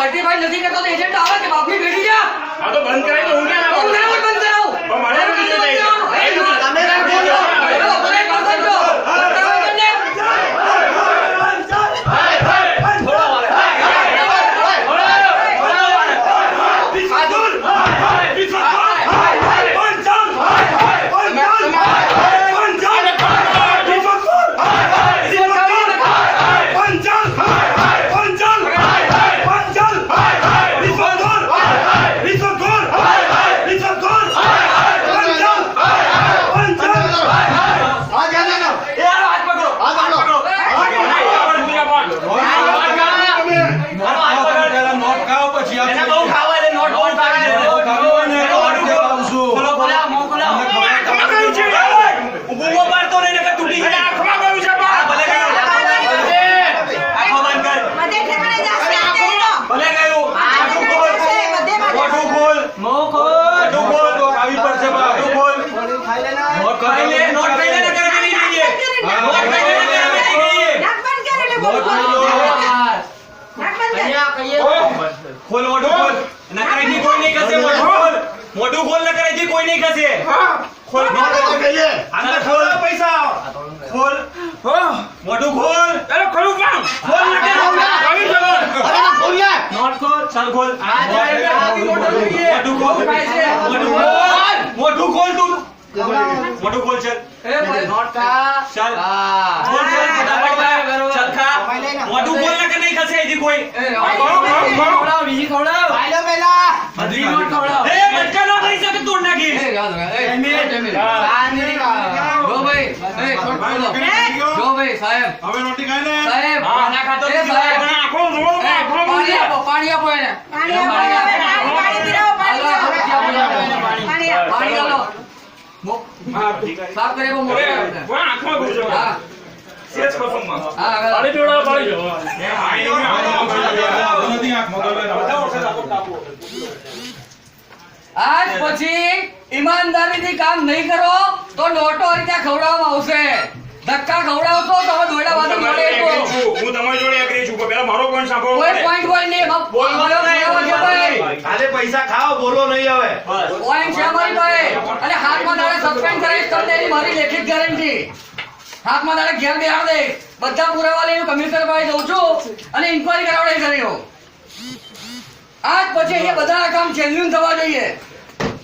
certified નથી કરતો તો એજન્ટ આવે કે બાપની બેટી જા આ તો બંધ કરાવી તો હું ક્યાં ના હું ના બંધ કરાવું પણ મને નથી જોઈતા તમે મોટું ખોલ ન કરે કોઈ નહીં ખસે ખોલ અંદર ખોલ પૈસા ખોલ મોટું ખોલ અરે ખોલું કામ ખોલ ન કે આવી જવો અરે ખોલ યાર નોટ ખોલ ચાલ ખોલ મોટું ખોલ મોટું ખોલ તું મોટું ખોલ ચાલ એ નોટ કા ચાલ ખોલ ફટાફટ ચાલ ખા મોટું ખોલ ન કે નહીં ખસે એજી કોઈ ખવડાવ બીજી ખવડાવ આલો પેલા બધી નોટ ખવડાવ એ બચ્ચા નો કરી શકે તોડ નાખી એ જો ભાઈ એ છોડ ખોલો જો ભાઈ સાહેબ હવે રોટી ખાઈ લે સાહેબ ખાના ખાતો એ સાહેબ આખો રોલ પાણી આપો એને પાણી આલો સાફ કરે બહુ આંખમાં ઘૂસો હા સેજ પરફોર્મન્સ હા પાણી પીવડાવો પાણી આજ પછી ઈમાનદારીથી કામ નહીં કરો તો નોટો રીતે ખવડાવવામાં આવશે ધક્કા ખવડાવશો તો હવે દોયડા વાતો મળે હું તમારી જોડે એગ્રી છું પણ પહેલા મારો પોઈન્ટ સાંભળો કોઈ પોઈન્ટ હોય નહીં બોલવાનો ભાઈ કાલે પૈસા ખાઓ બોલો નહીં હવે પોઈન્ટ છે મારી પાસે અને હાથમાં દાડે સસ્પેન્ડ કરાવીશ તમને એની મારી લેખિત ગેરંટી હાથમાં દાડે ઘેર બેહાડ દે બધા પુરાવા લઈને કમિશનર પાસે જઉં છું અને ઇન્ક્વાયરી કરાવડાવી કર્યો આજ પછી અહીંયા બધા કામ જેન્યુઇન થવા જોઈએ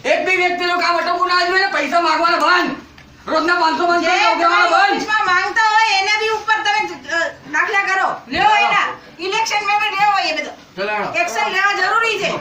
એક બી વ્યક્તિનું કામ અટકવું ના જોઈએ પૈસા માંગવાના બંધ રોજના 500 બંધ માંગતા હોય એને બી ઉપર તમે દાખલા કરો લ્યો એના ઇલેક્શન મેં લેવો એ બધો ચલાડો એક્શન લેવા જરૂરી છે